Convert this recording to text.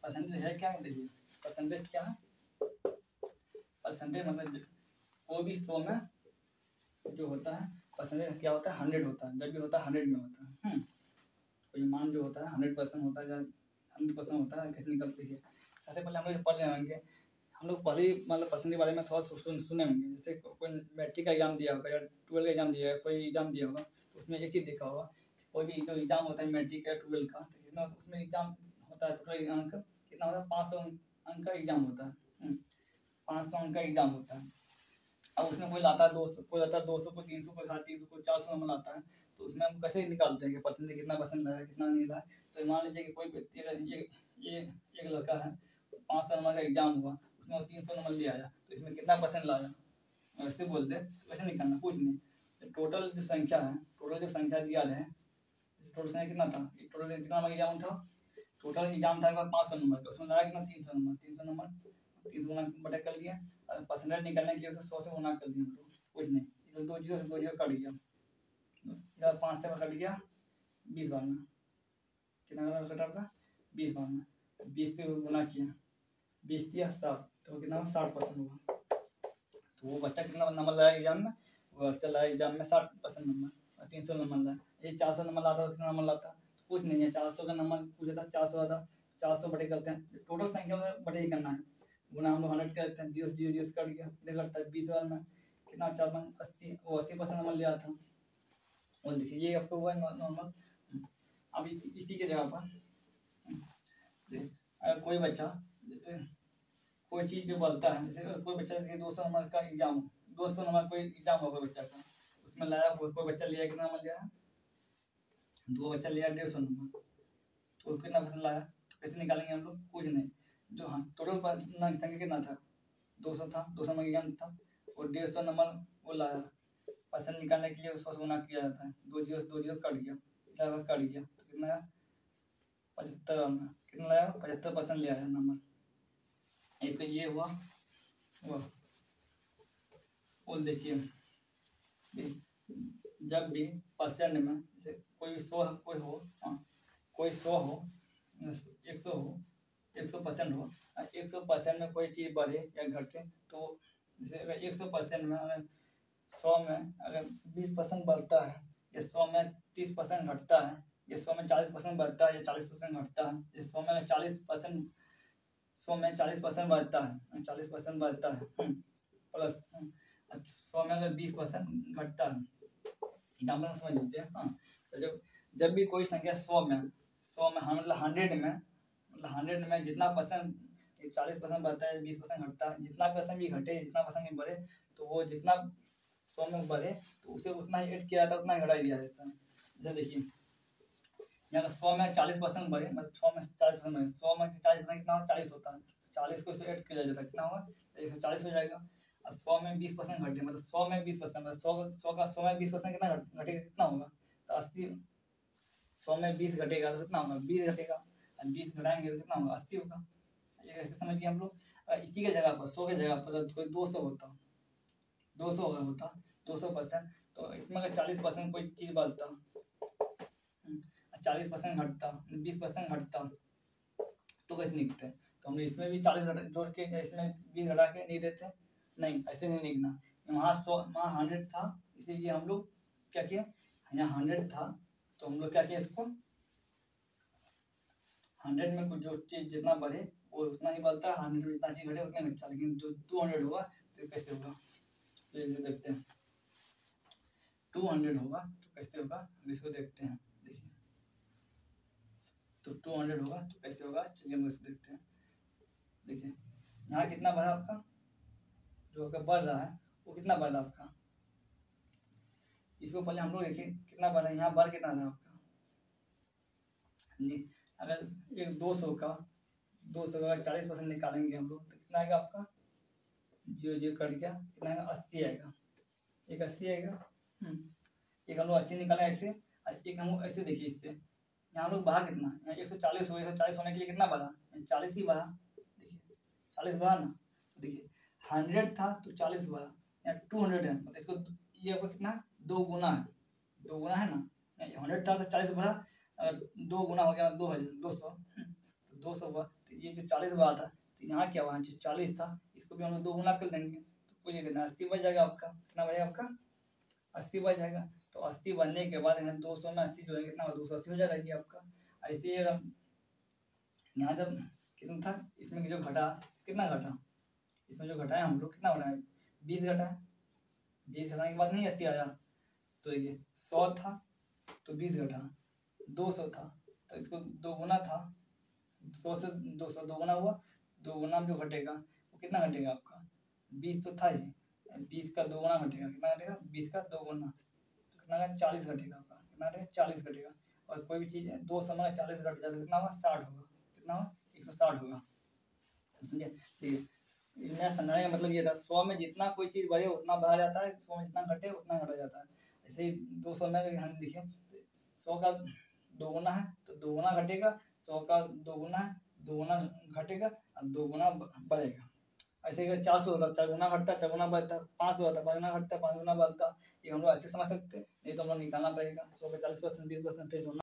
Percentage है क्या, देखिए परसेंटेज क्या है, परसेंटेज मतलब कोई भी 100 में जो होता है परसेंटेज क्या होता है 100 होता है, जब भी होता है 100 में होता है। कोई मान जो होता है 100% होता है या 100% होता है कैसे निकलती है। सबसे पहले हम लोग पढ़ रहे होंगे, हम लोग पहले ही मतलब परसेंटेज के बारे में थोड़ा सुने होंगे। जैसे कोई मैट्रिक का एग्जाम दिया होगा या 12 का एग्जाम दिया है, कोई एग्जाम दिया होगा तो उसमें एक चीज़ देखा होगा, कोई भी जो एग्जाम होता है मैट्रिक या 12 का, तो इसमें उसमें एग्जाम होता है टोटल अंक कितना होता है, 500 अंक का एग्जाम होता है। 500 अंक का एग्जाम होता है। अब उसमें कोई लाता है 200, कोई लाता है 200, कोई 300, कोई 350, कोई 400 नंबर लाता है। तो उसमें हम कैसे निकालते हैं कि परसेंटेज कितना परसेंट लाया कितना नहीं लाया। तो मान लीजिए कि कोई व्यक्ति अगर ये एक लड़का है, 500 नंबर का एग्जाम हुआ, उसमें 300 नंबर ले आया, तो इसमें कितना परसेंट लाया वैसे बोल दे, तो वैसे निकालना कुछ नहीं। टोटल जो संख्या है, टोटल जो संख्या दिया है, टोटल संख्या कितना था, टोटल कितना नंबर एग्जाम था, टोटल एग्जाम था 500 नंबर का, उसमें लाया कितना 300 नंबर, 300 नंबर 30 गुना बटा कर लिया। परसेंटेज निकालने के लिए उसे 100 से गुना कर दिया, कुछ नहीं, इधर 2 जीरो से 2 जीरो कट गया, इधर 5 से कट गया 20 बार में, कितना नंबर कटा आपका 20 बार में, 20 से गुना किया, 20 दिया 60, तो कितना 60% होगा। तो वो बच्चा कितना नंबर लाया एग्जाम में, वो बच्चा लाया एग्जाम में 60% नंबर, 300 नंबर लाया। ये 400 नंबर लाता तो कितना नंबर लाता, कुछ नहीं है, 400 का नंबर पूछा था, 400 आता, 400 बटे करते हैं, टोटल संख्या में बटे ही करना है, गुना हम लोग 100 करते हैं, 0 0 0 कट गया, कितने करता है 20 बार में, कितना 4 80, वो 80% नंबर लिया था। और देखिए ये आपको हुआ नॉर्मल। अब इसी के जगह पर अगर कोई बच्चा जैसे कोई चीज़ जो बोलता है, जैसे कोई बच्चा जैसे 200 नंबर का एग्जाम, 200 नंबर कोई एग्जाम होगा बच्चा का, उसमें लाया कोई बच्चा लिया कितना नंबर लिया है, 2 बच्चा लिया 150 नंबर, तो कितना परसेंट लाया, तो कैसे निकालेंगे हम लोग, कुछ नहीं, जो हाँ टोटल संख्या कितना था 200 था, 200 नंबर एग्जाम था, और 150 नंबर वो लाया, परसेंट निकालने के लिए 100 से गुना किया जाता है, 2 जीरो से 2 जीरो कट गया, कट गया, तो कितना आया 75 में, कितना लाया 75% ले आया नंबर। एक तो ये हुआ और देखिए जब भी परसेंट में जैसे कोई 100 कोई हो, कोई 100 हो, 100 हो, 100% हो, 100% में कोई चीज़ बढ़े या घटे, तो जैसे अगर 100% में अगर 100 में अगर 20% बढ़ता है, या 100 में 30% घटता है, या 100 में 40% बढ़ता है या 40% घटता है, या 100 में अगर 40%, 100 में 40% बढ़ता है, 40% बढ़ता है प्लस 100 में अगर 20% घटता है, एग्जाम्पल समझ लीजिए। हाँ, तो जब भी कोई संख्या 100 में मतलब 100 में जितना परसेंट 40% बढ़ता है, 20% घटता है, जितना परसेंट भी घटे, जितना परसेंट भी बढ़े, तो वो जितना 100 में बढ़े तो उसे उतना ही ऐड किया जाता है, उतना ही घटा दिया जाता है। जैसे देखिए यहाँ 100 में 40% बढ़े, मतलब 100 में 40% बढ़े, 100 में 40% कितना हो 40 होता है, 40 को ऐड किया जाता है, कितना होगा 140 हो जाएगा। और 100 में 20% घटे, मतलब 100 में 20%, मतलब 100 में 20% कितना घटेगा, कितना होगा, तो 80, 100 में 20 घटेगा तो कितना होगा 20 घटेगा, और 20 घटाएंगे तो कितना होगा 80 होगा। ये ऐसे समझिए हम लोग। इसी के जगह पर 100 के जगह पर कोई 200 होता, 200 होता 200%, तो इसमें अगर 40% कोई चीज़ बढ़ता, 40% घटता, 20% घटता, तो कैसे लिखते हैं, तो हमने इसमें भी 40 जोड़ के या इसमें 20 घटा के नहीं देते, नहीं ऐसे नहीं लिखना। वहाँ 100 था, इसीलिए हम लोग क्या किए, यहाँ 100 था तो हम लोग क्या किए, इसको 100 में कुछ जो चीज़ जितना बढ़े वो उतना ही बढ़ता है, 100 में जितना चीज़ घटे उतना नहीं अच्छा, लेकिन जो 200 होगा तो कैसे होगा, तो इसे देखते हैं। 200 होगा तो कैसे होगा, हम इसको देखते हैं। देखिए तो 200 होगा तो कैसे होगा, चलिए हम इसको देखते हैं। देखिए यहाँ कितना बढ़ा आपका, जो अगर बढ़ रहा है वो कितना बढ़ रहा है आपका, इसको पहले हम लोग देखिए कितना बढ़ा, यहाँ बढ़ कितना था आपका, अगर एक 200 का 40% निकालेंगे हम लोग तो कितना आएगा आपका, 0 0 कट गया, कितना आएगा 80 आएगा, एक 80 आएगा। एक हम लोग 80 निकालें ऐसे, और एक हम लोग ऐसे देखिए इससे, यहाँ हम लोग बढ़ा कितना, यहाँ 140 हो, 140 होने के लिए कितना बढ़ा, 40 ही बढ़ा, देखिए 40 बढ़ा ना, तो देखिए 100 था तो 40 बढ़ा, यहाँ 200 है, मतलब इसको ये आपका कितना 2 गुना है, 2 गुना है ना, 100 था तो 40 बढ़ा, 2 गुना हो गया 200, तो 200 हुआ, तो ये जो 40 बार था, तो यहाँ क्या हुआ, जो 40 था इसको भी हम लोग 2 गुना कर देंगे, तो कुल कितना 80 बच जाएगा आपका। कितना बचेगा आपका 80 बच जाएगा। तो 80 बनने के बाद यहाँ 200 में 80 जो है कितना 280 हो जाएगा ये आपका। ऐसे ही यहाँ जब कितना था, इसमें जो घटा कितना घटा, इसमें जो घटाया हम लोग कितना घटाया 20 घटाया। 20 घटाने के बाद नहीं 80 आया, तो ये 100 था तो 20 घटा 200 था, तो इसको 2 गुना था, 100 से 200 2 गुना हुआ, 2 गुना में जो घटेगा वो कितना घटेगा आपका 20 तो था ही, 20 का 2 गुना घटेगा, कितना घटेगा 20 का 2 गुना, तो कितना 40 घटेगा आपका। कितना घटेगा 40 घटेगा। और कोई भी चीज़ है 200 में 40 घट जाता है कितना होगा 60 होगा। कितना होगा 160 होगा। समझे। ठीक है, इनमें समझाने का मतलब ये था 100 में जितना कोई चीज़ बढ़े उतना बढ़ा जाता है, 100 में जितना घटे उतना घटा जाता है। ऐसे ही 200 में अगर हम लिखें 100 का 2 गुना है तो 2 गुना घटेगा, 100 का 2 गुना है 2 गुना घटेगा और 2 गुना बढ़ेगा। ऐसे ही 400 होता 4 गुना घटता 4 गुना बढ़ता, 500 होता 5 गुना घटता 5 गुना बढ़ता। ये हम लोग ऐसे समझ सकते हैं, नहीं तो हम लोग निकालना पड़ेगा 100 का 40% 20%